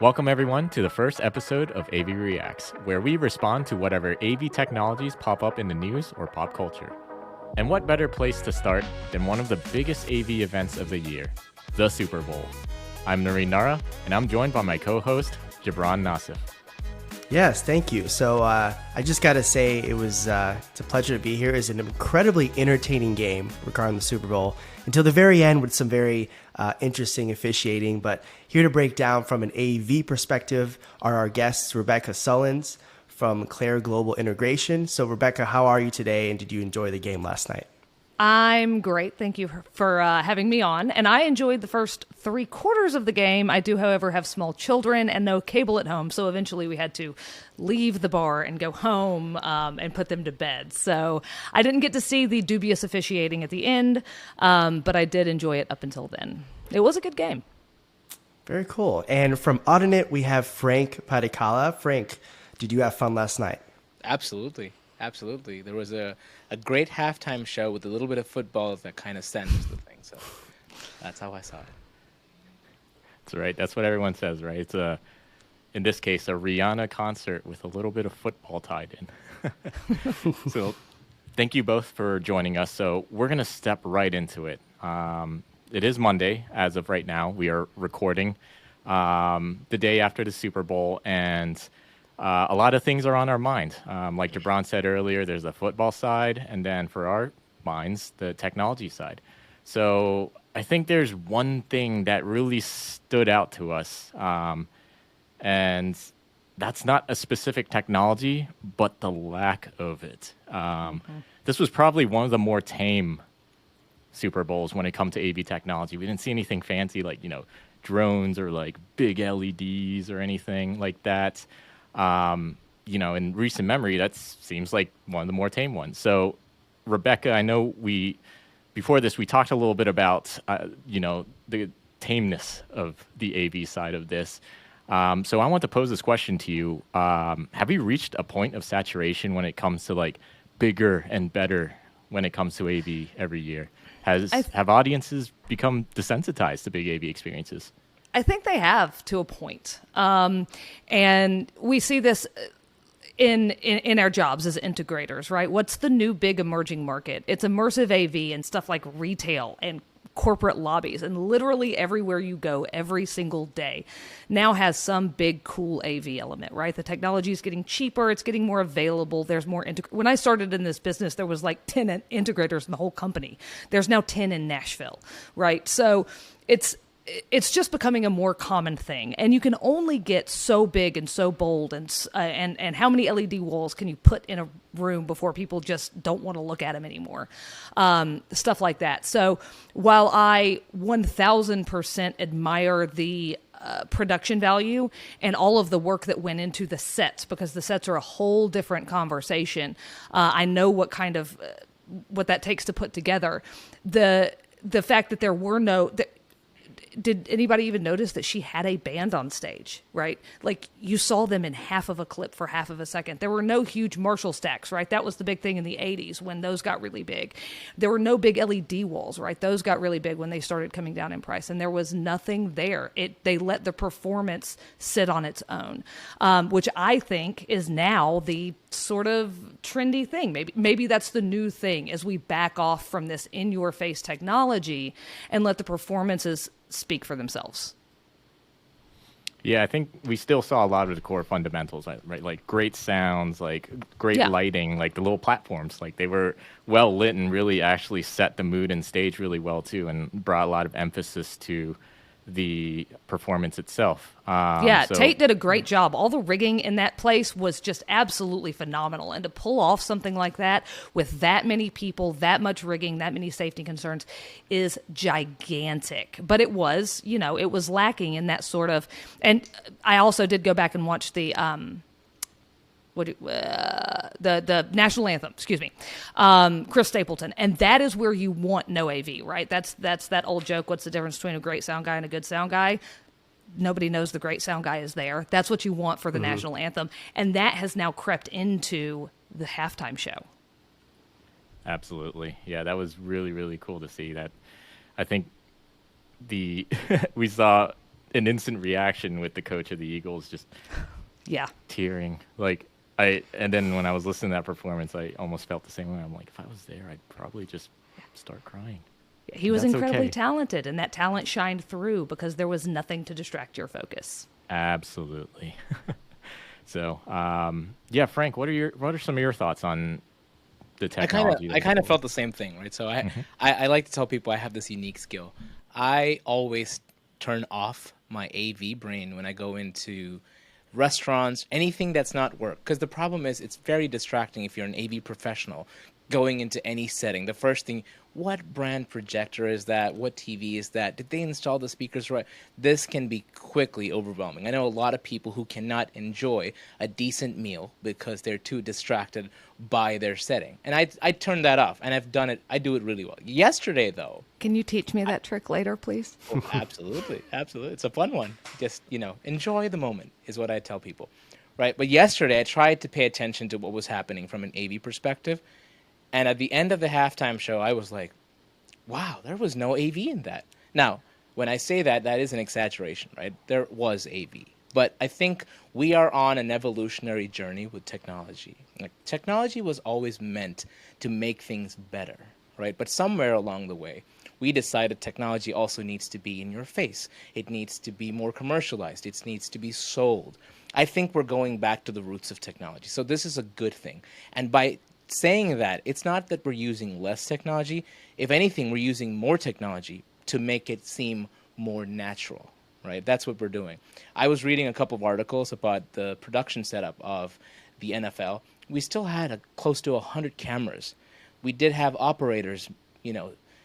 Welcome, everyone, to the first episode of AV Reacts, where we respond to whatever AV technologies pop up in the news or pop culture. And what better place to start than one of the biggest AV events of the year, the Super Bowl. I'm Nara, and I'm joined by my co-host, Gibran Nassif. Yes, thank you. So I just got to say it's a pleasure to be here. It's an incredibly entertaining game regarding the Super Bowl until the very end with some very interesting officiating. But here to break down from an AV perspective are our guests, Rebecca Sullins from Claire Global Integration. So Rebecca, how are you today, and did you enjoy the game last night? I'm great. Thank you for having me on. And I enjoyed the first 3/4 of the game. I do, however, have small children and no cable at home. So eventually we had to leave the bar and go home and put them to bed. So I didn't get to see the dubious officiating at the end, but I did enjoy it up until then. It was a good game. Very cool. And from Audinate, we have Frank Padikkala. Frank, did you have fun last night? Absolutely. There was a great halftime show with a little bit of football that kind of centers the thing. So that's how I saw it. That's right. That's what everyone says, right? It's in this case, a Rihanna concert with a little bit of football tied in. So thank you both for joining us. So we're going to step right into it. It is Monday as of right now. We are recording the day after the Super Bowl, and a lot of things are on our mind. Like Gibran said earlier, there's the football side, and then for our minds, the technology side. So I think there's one thing that really stood out to us, and that's not a specific technology, but the lack of it. This was probably one of the more tame Super Bowls when it comes to AV technology. We didn't see anything fancy like, drones or like big LEDs or anything like that. In recent memory, that seems like one of the more tame ones. So, Rebecca, I know before this, we talked a little bit about, the tameness of the AV side of this. So I want to pose this question to you. Have you reached a point of saturation when it comes to like bigger and better when it comes to AV every year? Have audiences become desensitized to big AV experiences? I think they have to a point. And we see this in our jobs as integrators, right? What's the new big emerging market? It's immersive AV and stuff like retail and corporate lobbies, and literally everywhere you go every single day now has some big cool AV element, right? The technology is getting cheaper, it's getting more available, there's more when I started in this business, there was like 10 integrators in the whole company. There's now 10 in Nashville, right? So it's just becoming a more common thing, and you can only get so big and so bold, and how many LED walls can you put in a room before people just don't want to look at them anymore? Stuff like that. So while I 1000% admire the production value and all of the work that went into the sets, because the sets are a whole different conversation. I know what kind of what that takes to put together. The fact that there were no. Did anybody even notice that she had a band on stage, right? Like you saw them in half of a clip for half of a second. There were no huge Marshall stacks, right? That was the big thing in the 80s when those got really big. There were no big LED walls, right? Those got really big when they started coming down in price, and there was nothing there. They let the performance sit on its own, which I think is now the sort of trendy thing. Maybe that's the new thing as we back off from this in-your-face technology and let the performances speak for themselves. Yeah, I think we still saw a lot of the core fundamentals, right? Like great sounds, like great lighting, like the little platforms, like they were well lit and really actually set the mood and stage really well too, and brought a lot of emphasis to the performance itself. Tate did a great job. All the rigging in that place was just absolutely phenomenal. And to pull off something like that with that many people, that much rigging, that many safety concerns is gigantic. But it was, it was lacking in that sort of. And I also did go back and watch the the national anthem, Chris Stapleton, and that is where you want no AV, right? That's that old joke. What's the difference between a great sound guy and a good sound guy? Nobody knows the great sound guy is there. That's what you want for the national anthem, and that has now crept into the halftime show. Absolutely, yeah, that was really, really cool to see. That I think we saw an instant reaction with the coach of the Eagles just Yeah. tearing. And then when I was listening to that performance, I almost felt the same way. I'm like, if I was there, I'd probably just start crying. He was That's incredibly okay. talented, and that talent shined through because there was nothing to distract your focus. Absolutely. So, yeah, Frank, what are some of your thoughts on the technology? I kind of felt the same thing, right? So I like to tell people I have this unique skill. I always turn off my AV brain when I go into restaurants, anything that's not work. Because the problem is it's very distracting if you're an AV professional going into any setting. The first thing, what brand projector is that? What TV is that? Did they install the speakers right? This can be quickly overwhelming. I know a lot of people who cannot enjoy a decent meal because they're too distracted by their setting. And I turn that off, and I've done it. I do it really well. Yesterday, though. Can you teach me that trick later, please? Oh, absolutely. Absolutely. It's a fun one. Just, enjoy the moment is what I tell people. Right? But yesterday, I tried to pay attention to what was happening from an AV perspective. And at the end of the halftime show, I was like, wow, there was no AV in that. Now, when I say that, that is an exaggeration, right? There was AV. But I think we are on an evolutionary journey with technology. Like, technology was always meant to make things better, right? But somewhere along the way, we decided technology also needs to be in your face. It needs to be more commercialized. It needs to be sold. I think we're going back to the roots of technology. So this is a good thing. And by saying that, it's not that we're using less technology. If anything, we're using more technology to make it seem more natural, right? That's what we're doing. I was reading a couple of articles about the production setup of the NFL. We still had close to 100 cameras. We did have operators,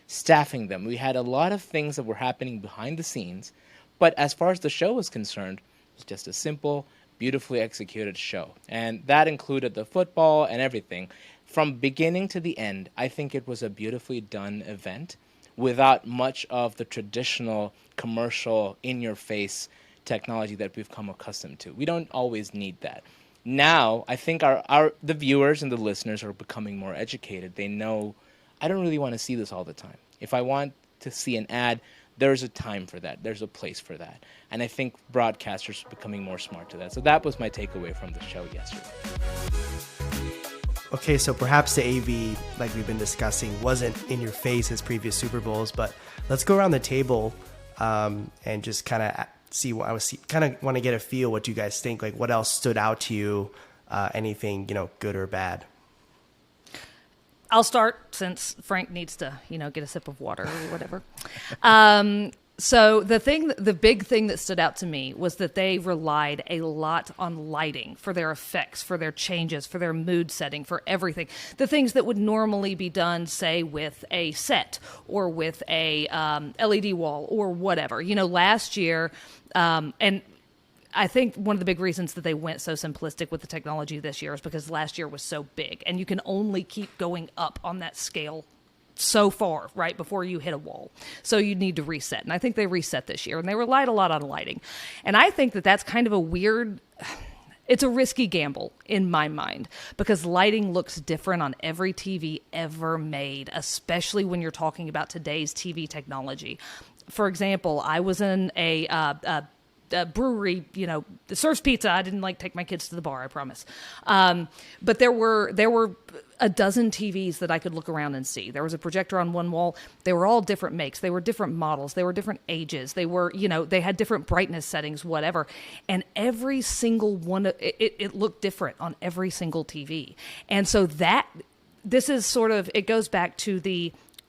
staffing them. We had a lot of things that were happening behind the scenes. But as far as the show was concerned, it was just a simple, beautifully executed show. And that included the football and everything. From beginning to the end, I think it was a beautifully done event without much of the traditional commercial in-your-face technology that we've come accustomed to. We don't always need that. Now, I think the viewers and the listeners are becoming more educated. They know, I don't really want to see this all the time. If I want to see an ad, there's a time for that. There's a place for that. And I think broadcasters are becoming more smart to that. So that was my takeaway from the show yesterday. Okay, so perhaps the AV, like we've been discussing, wasn't in your face as previous Super Bowls, but let's go around the table and just kind of see what kind of want to get a feel what you guys think. Like, what else stood out to you? Anything, good or bad? I'll start since Frank needs to, get a sip of water or whatever. So the big thing that stood out to me was that they relied a lot on lighting for their effects, for their changes, for their mood setting, for everything. The things that would normally be done, say, with a set or with a LED wall or whatever. Last year, and I think one of the big reasons that they went so simplistic with the technology this year is because last year was so big, and you can only keep going up on that scale so far, right, before you hit a wall. So you need to reset. And I think they reset this year, and they relied a lot on lighting. And I think that that's kind of it's a risky gamble in my mind because lighting looks different on every TV ever made, especially when you're talking about today's TV technology. For example, I was in a brewery, that serves pizza. I didn't take my kids to the bar, I promise. But there were a dozen TVs that I could look around and see. There was a projector on one wall. They were all different makes. They were different models. They were different ages. They were, they had different brightness settings, whatever. And every single one, it looked different on every single TV. And so this is sort of, it goes back to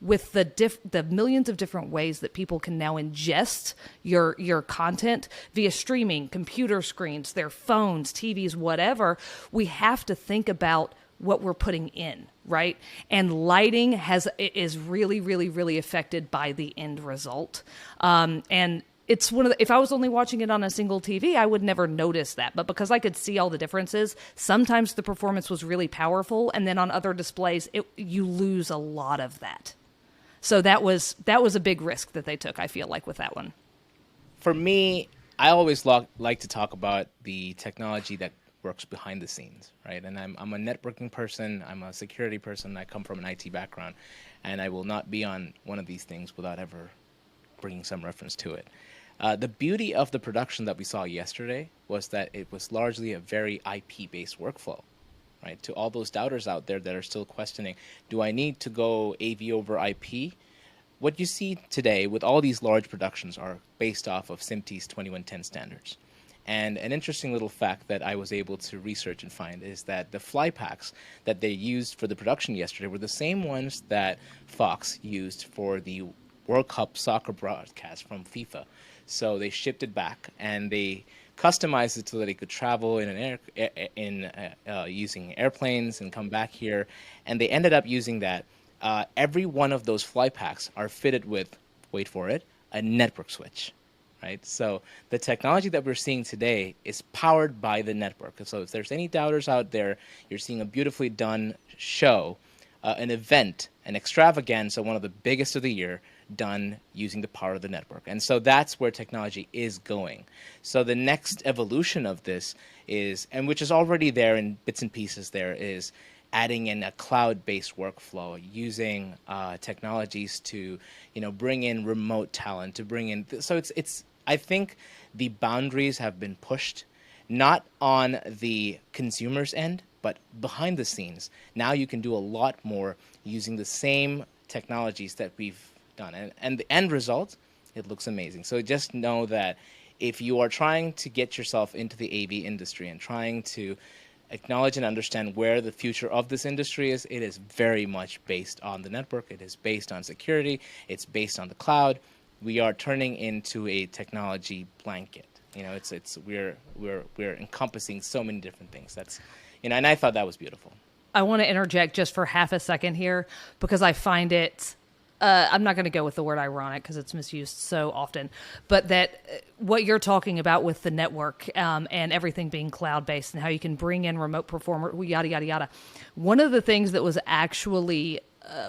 with the millions of different ways that people can now ingest your content via streaming, computer screens, their phones, TVs, whatever, we have to think about what we're putting in, right? And lighting is really, really, really affected by the end result. And it's if I was only watching it on a single TV, I would never notice that. But because I could see all the differences, sometimes the performance was really powerful, and then on other displays, you lose a lot of that. So that was a big risk that they took, I feel like, with that one. For me, I always like to talk about the technology that works behind the scenes, right? And I'm a networking person, I'm a security person, I come from an IT background, and I will not be on one of these things without ever bringing some reference to it. The beauty of the production that we saw yesterday was that it was largely a very IP-based workflow, right? To all those doubters out there that are still questioning, do I need to go AV over IP? What you see today with all these large productions are based off of SMPTE's 2110 standards. And an interesting little fact that I was able to research and find is that the fly packs that they used for the production yesterday were the same ones that Fox used for the World Cup soccer broadcast from FIFA. So they shipped it back and they customized it so that it could travel using airplanes and come back here. And they ended up using that. Every one of those fly packs are fitted with, wait for it, a network switch. Right? So the technology that we're seeing today is powered by the network. So if there's any doubters out there, you're seeing a beautifully done show, an event, an extravaganza, one of the biggest of the year, done using the power of the network. And so that's where technology is going. So the next evolution of this is, and which is already there in bits and pieces there, is adding in a cloud-based workflow, using technologies to, bring in remote talent, to bring in. So it's. I think the boundaries have been pushed, not on the consumer's end, but behind the scenes. Now you can do a lot more using the same technologies that we've done, and the end result, it looks amazing. So just know that if you are trying to get yourself into the AV industry and trying to acknowledge and understand where the future of this industry is, it is very much based on the network. It is based on security. It's based on the cloud. We are turning into a technology blanket. We're encompassing so many different things. That's, and I thought that was beautiful. I want to interject just for half a second here because I find it. I'm not going to go with the word ironic because it's misused so often, but that what you're talking about with the network and everything being cloud-based and how you can bring in remote performer, yada, yada, yada. One of the things that was actually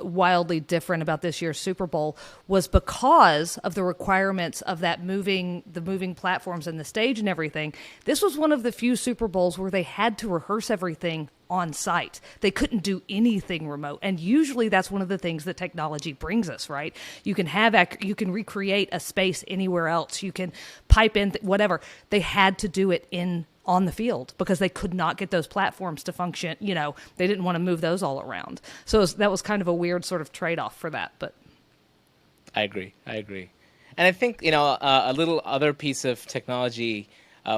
wildly different about this year's Super Bowl was because of the requirements of the moving platforms and the stage and everything. This was one of the few Super Bowls where they had to rehearse everything on site. They couldn't do anything remote. And usually that's one of the things that technology brings us, right? You can you can recreate a space anywhere else. You can pipe in whatever. They had to do it on the field because they could not get those platforms to function. They didn't want to move those all around. So that was kind of a weird sort of trade-off for that. But I agree. And I think, a little other piece of technology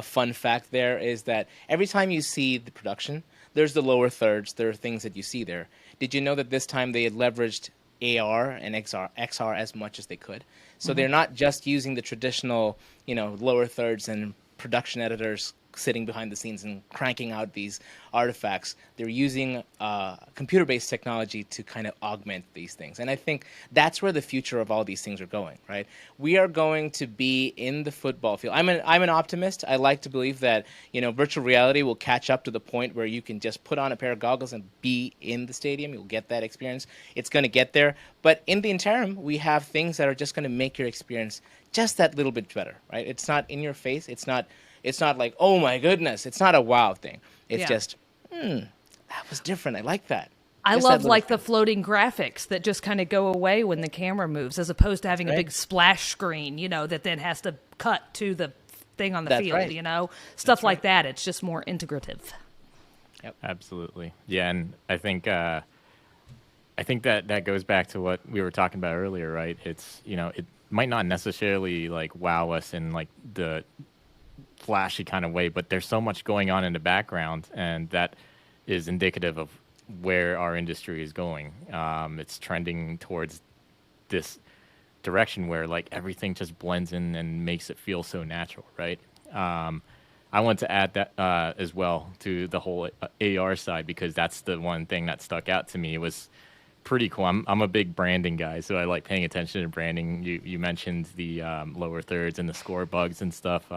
fun fact there is that every time you see the production, there's the lower thirds. There are things that you see there. Did you know that this time they had leveraged AR and XR as much as they could? So they're not just using the traditional, lower thirds and production editors sitting behind the scenes and cranking out these artifacts. They're using computer-based technology to kind of augment these things. And I think that's where the future of all these things are going, right? We are going to be in the football field. I'm an optimist. I like to believe that, virtual reality will catch up to the point where you can just put on a pair of goggles and be in the stadium. You'll get that experience. It's going to get there. But in the interim, we have things that are just going to make your experience just that little bit better, right? It's not in your face. It's not like, oh my goodness. It's not a wow thing. It's just, that was different. I like that. I love the floating graphics that just kind of go away when the camera moves, as opposed to having a big splash screen, that then has to cut to the thing on the field, stuff like that. It's just more integrative. Yep. Absolutely. Yeah. And I think that goes back to what we were talking about earlier, right? It's, it might not necessarily like wow us in like the flashy kind of way, but there's so much going on in the background, and that is indicative of where our industry is going. It's trending towards this direction where like everything just blends in and makes it feel so natural, right? I want to add that as well to the whole AR side, because that's the one thing that stuck out to me. It was pretty cool. I'm a big branding guy, so I like paying attention to branding. You mentioned the lower thirds and the score bugs and stuff,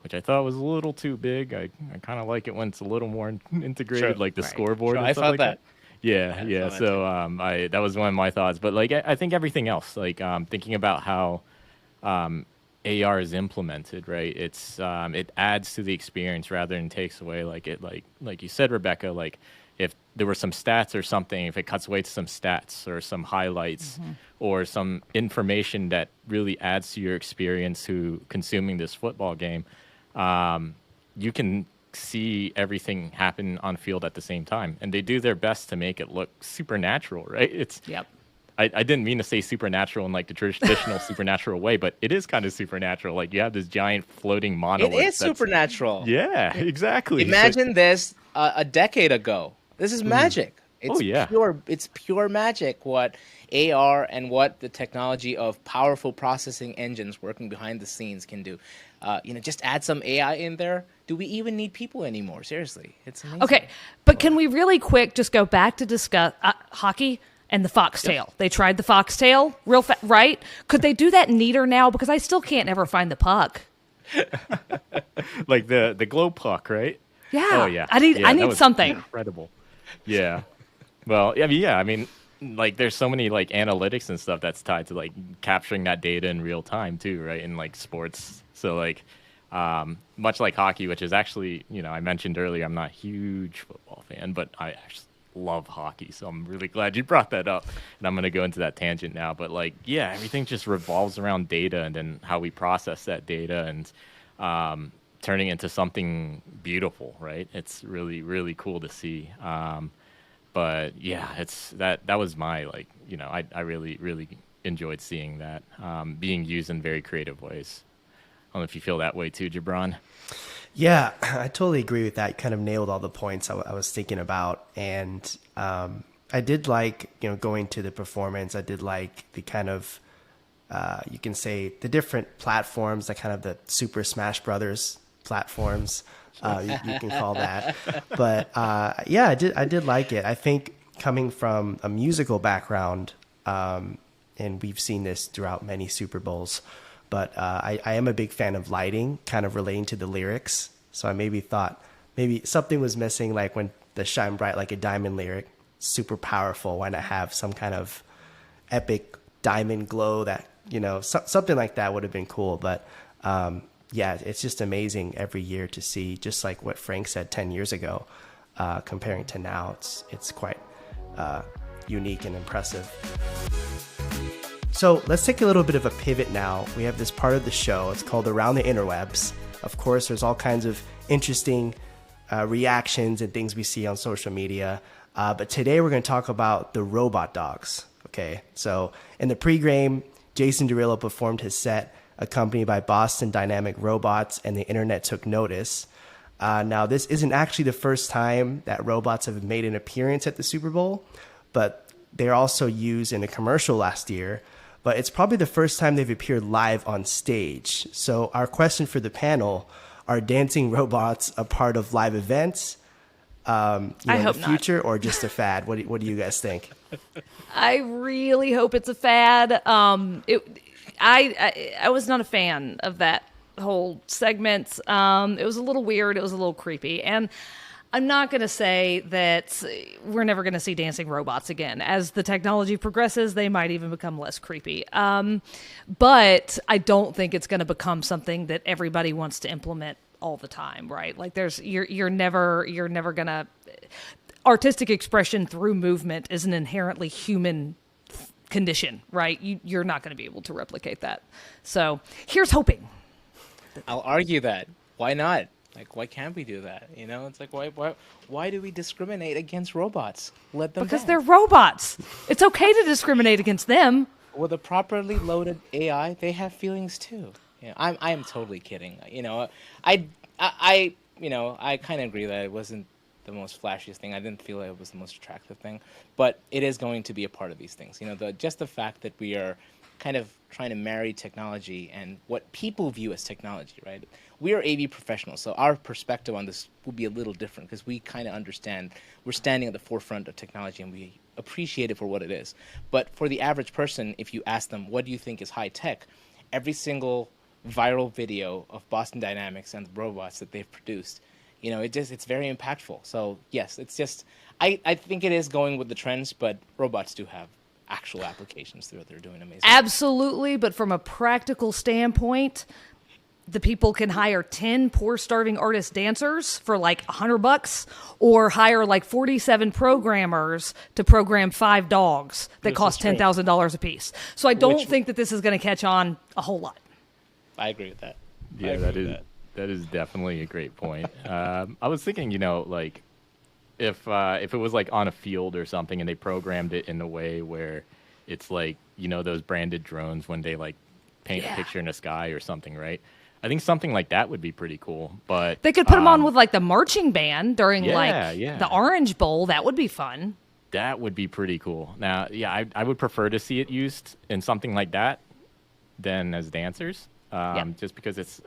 which I thought was a little too big. I kind of like it when it's a little more integrated, like the scoreboard. Sure, and I stuff thought like that. Yeah. So that was one of my thoughts. But like I think everything else, like thinking about how AR is implemented, right? It's it adds to the experience rather than takes away. Like you said, Rebecca, like if there were some stats or something, if it cuts away to some stats or some highlights or some information that really adds to your experience who consuming this football game, you can see everything happen on field at the same time. And they do their best to make it look supernatural, right? It's Yep. I didn't mean to say supernatural in like the traditional supernatural way, but it is kind of supernatural. Like you have this giant floating monolith. It is supernatural. Yeah, exactly. Imagine this a decade ago. This is magic. It's It's pure magic what AR and what the technology of powerful processing engines working behind the scenes can do. Just add some AI in there. Do we even need people anymore? Seriously, it's amazing. Okay, but can we really quick just go back to discuss hockey and the foxtail? Yep. They tried the foxtail right? Could they do that neater now? Because I still can't ever find the puck. Like the glow puck, right? Yeah. Oh yeah. I need something incredible. Yeah. Well, I mean, like there's so many like analytics and stuff that's tied to like capturing that data in real time too, right? In like sports. So like much like hockey, which is actually, I mentioned earlier, I'm not a huge football fan, but I actually love hockey. So I'm really glad you brought that up. And I'm going to go into that tangent now. But like, yeah, everything just revolves around data and then how we process that data and turning into something beautiful, right? It's really, really cool to see. But yeah, that was my I really, really enjoyed seeing that being used in very creative ways. I don't know if you feel that way too, Gibran. Yeah, I totally agree with that. You kind of nailed all the points I was thinking about. And I did like, going to the performance. I did like the kind of, you can say, the different platforms, like kind of the Super Smash Brothers platforms, you can call that. But yeah, I did like it. I think coming from a musical background, and we've seen this throughout many Super Bowls, but I am a big fan of lighting, kind of relating to the lyrics. So I maybe thought something was missing, like when the Shine Bright Like a Diamond lyric, super powerful. Why not have some kind of epic diamond glow that, something like that would have been cool. But yeah, it's just amazing every year to see, just like what Frank said 10 years ago, comparing to now, it's quite unique and impressive. So let's take a little bit of a pivot now. We have this part of the show. It's called Around the Interwebs. Of course, there's all kinds of interesting reactions and things we see on social media. But today we're going to talk about the robot dogs. Okay, so in the pregame, Jason Derulo performed his set accompanied by Boston Dynamic Robots, and the internet took notice. Now, this isn't actually the first time that robots have made an appearance at the Super Bowl, but they're also used in a commercial last year. But it's probably the first time they've appeared live on stage. So our question for the panel, are dancing robots a part of live events in the future not. Or just a fad? What do you guys think? I really hope it's a fad. I was not a fan of that whole segment. It was a little weird. It was a little creepy. And I'm not going to say that we're never going to see dancing robots again. As the technology progresses, they might even become less creepy. But I don't think it's going to become something that everybody wants to implement all the time, right? Like you're never going to. Artistic expression through movement is an inherently human condition, right? You're not going to be able to replicate that. So here's hoping. I'll argue that. Why not? Like, why can't we do that? It's like, why do we discriminate against robots? Let them Because dance. they're robots. It's okay to discriminate against them. With a properly loaded AI, they have feelings too. I am totally kidding. I kind of agree that it wasn't the most flashiest thing. I didn't feel like it was the most attractive thing, but it is going to be a part of these things. Just the fact that we are kind of trying to marry technology and what people view as technology, right? We are AV professionals, so our perspective on this will be a little different because we kind of understand we're standing at the forefront of technology and we appreciate it for what it is. But for the average person, if you ask them, what do you think is high tech? Every single viral video of Boston Dynamics and the robots that they've produced, it's very impactful. So yes, it's just, I think it is going with the trends, but robots do have actual applications that they're doing amazing. Absolutely, but from a practical standpoint, the people can hire 10 poor starving artist dancers for like $100, or hire like 47 programmers to program 5 dogs that cost $10,000 a piece. So I don't think that this is going to catch on a whole lot. I agree with that. Yeah, that is definitely a great point. I was thinking, like if it was like on a field or something and they programmed it in a way where it's like, those branded drones when they like paint a picture in the sky or something, right? I think something like that would be pretty cool. But they could put them on with like the marching band during the Orange Bowl. That would be fun. That would be pretty cool. Now, yeah, I would prefer to see it used in something like that than as dancers. Just because it's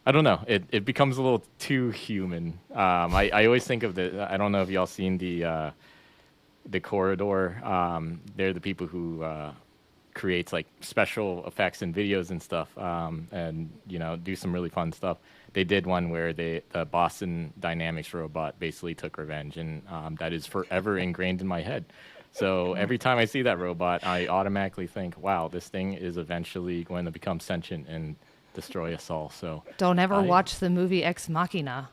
I don't know. It becomes a little too human. I always think of I don't know if y'all seen the Corridor. They're the people who creates like special effects and videos and stuff, and do some really fun stuff. They did one where the Boston Dynamics robot basically took revenge, and that is forever ingrained in my head. So every time I see that robot, I automatically think, wow, this thing is eventually going to become sentient and destroy us all. So don't ever watch the movie Ex Machina.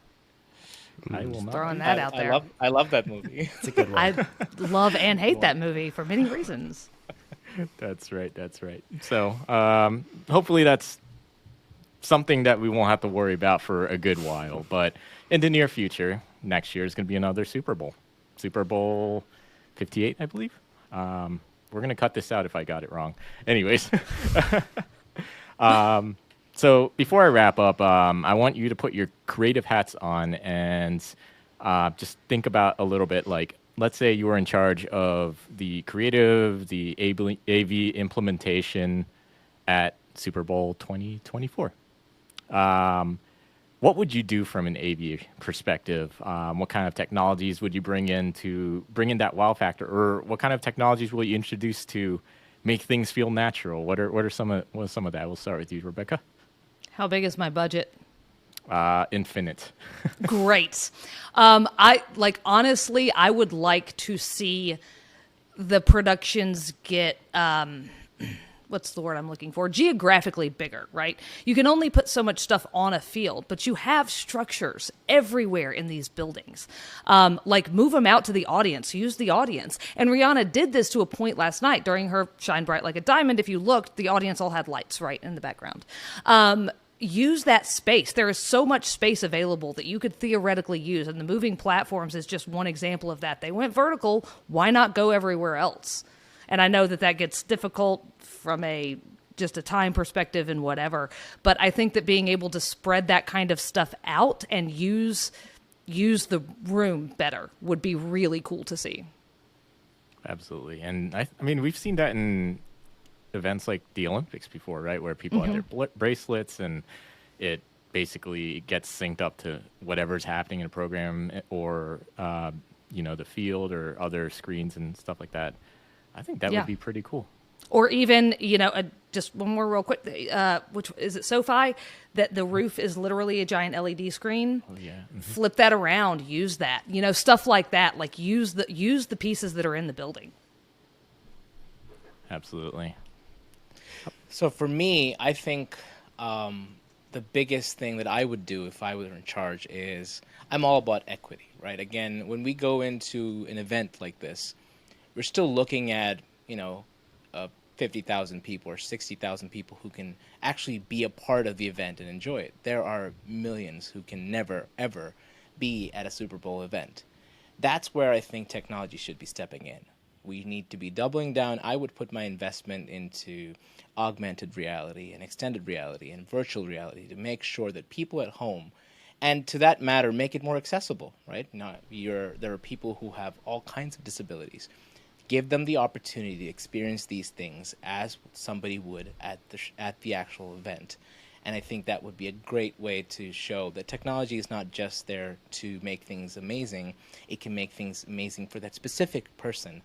I will not. Throwing that out there. I love that movie. It's a good one. I love and hate that movie for many reasons. That's right. So hopefully that's something that we won't have to worry about for a good while. But in the near future, next year is going to be another Super Bowl. Super Bowl 58, I believe. We're going to cut this out if I got it wrong. Anyways. So before I wrap up, I want you to put your creative hats on and just think about a little bit, like, let's say you were in charge of the creative, the AV implementation at Super Bowl 2024. What would you do from an AV perspective? What kind of technologies would you bring in to bring in that wow factor, or what kind of technologies will you introduce to make things feel natural? What are some of that? We'll start with you, Rebecca. How big is my budget? Infinite. Great. Honestly, I would like to see the productions get, what's the word I'm looking for? Geographically bigger, right? You can only put so much stuff on a field, but you have structures everywhere in these buildings. Move them out to the audience, use the audience. And Rihanna did this to a point last night during her Shine Bright Like a Diamond. If you looked, the audience all had lights right in the background. Use that space. There is so much space available that you could theoretically use, and the moving platforms is just one example of that. They went vertical. Why not go everywhere else? And I know that gets difficult from just a time perspective and whatever, but I think that being able to spread that kind of stuff out and use the room better would be really cool to see. Absolutely. And I mean, we've seen that in events like the Olympics before, right? Where people have their bracelets and it basically gets synced up to whatever's happening in a program or, the field or other screens and stuff like that. I think that would be pretty cool. Or even, just one more real quick, which is it SoFi, that the roof is literally a giant LED screen. Oh, yeah. Mm-hmm. Flip that around, use that, stuff like that. Like use the pieces that are in the building. Absolutely. So for me, I think the biggest thing that I would do if I were in charge is I'm all about equity, right? Again, when we go into an event like this, we're still looking at, 50,000 people or 60,000 people who can actually be a part of the event and enjoy it. There are millions who can never, ever be at a Super Bowl event. That's where I think technology should be stepping in. We need to be doubling down. I would put my investment into augmented reality and extended reality and virtual reality to make sure that people at home, and to that matter, make it more accessible, right? There are people who have all kinds of disabilities. Give them the opportunity to experience these things as somebody would at the actual event. And I think that would be a great way to show that technology is not just there to make things amazing. It can make things amazing for that specific person.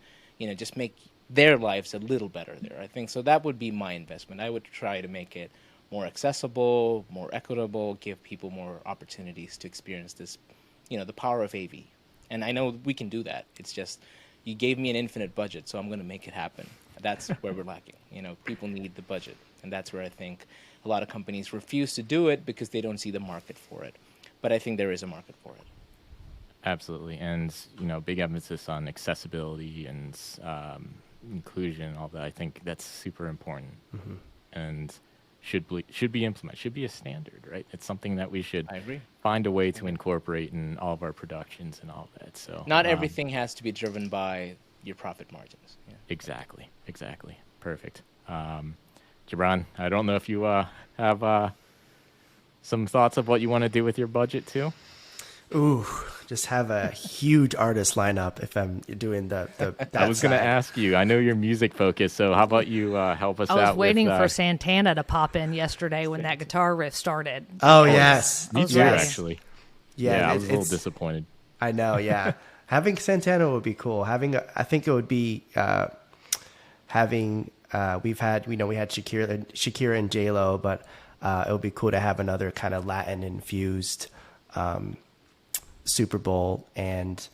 Just make their lives a little better there, I think. So that would be my investment. I would try to make it more accessible, more equitable, give people more opportunities to experience this, the power of AV. And I know we can do that. It's just, you gave me an infinite budget, so I'm going to make it happen. That's where we're lacking. People need the budget. And that's where I think a lot of companies refuse to do it because they don't see the market for it. But I think there is a market for it. Absolutely, and big emphasis on accessibility and inclusion, all that. I think that's super important, and should be implemented. Should be a standard, right? It's something that we should I agree. find a way to incorporate in all of our productions and all that. So not everything has to be driven by your profit margins. Yeah. Exactly. Perfect. Gibran, I don't know if you have some thoughts of what you want to do with your budget too. Ooh, just have a huge artist lineup if I'm doing that I was going to ask you. I know you're music focused, so how about you help us out? I was waiting with, for Santana to pop in yesterday when that guitar riff started. Oh, yes. Me too, actually. Yeah, I was a little disappointed. I know, yeah. Having Santana would be cool. I think it would be having. We had Shakira and J-Lo, but it would be cool to have another kind of Latin infused Super Bowl, and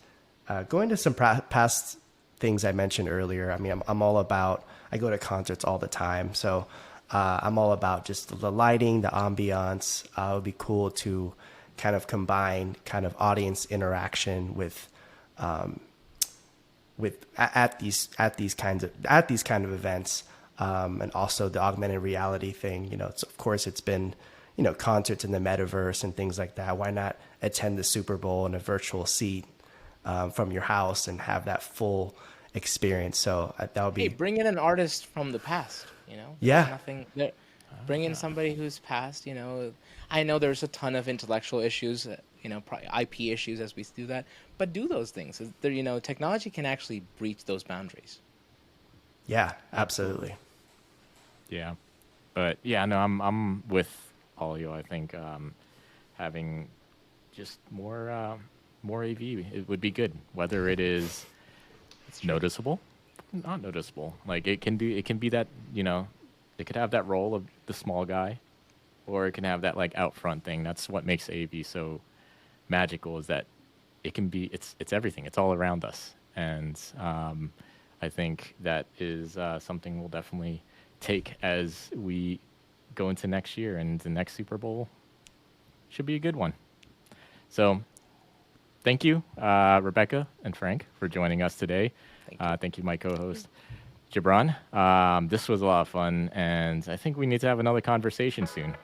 going to some past things I mentioned earlier. I mean, I'm all about. I go to concerts all the time, so I'm all about just the lighting, the ambiance. It would be cool to kind of combine kind of audience interaction with at these kind of events, and also the augmented reality thing. It's been concerts in the metaverse and things like that. Why not attend the Super Bowl in a virtual seat from your house and have that full experience? So that would be. Hey, bring in an artist from the past. Yeah. Bring in somebody who's past. I know there's a ton of intellectual issues, IP issues as we do that, but do those things. Technology can actually breach those boundaries. Yeah, absolutely. Yeah, but yeah, no, I'm with all you. I think having just more AV, it would be good. Whether it is noticeable, not noticeable. Like it can be that it could have that role of the small guy, or it can have that like out front thing. That's what makes AV so magical, is that it can be. It's everything. It's all around us, and I think that is something we'll definitely take as we go into next year, and the next Super Bowl should be a good one. So thank you, Rebecca and Frank, for joining us today. Thank you, my co-host, Gibran. This was a lot of fun, and I think we need to have another conversation soon.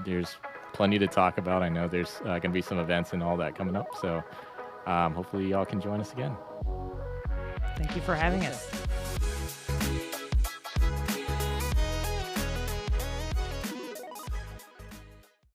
There's plenty to talk about. I know there's going to be some events and all that coming up, so hopefully y'all can join us again. Thank you for having us.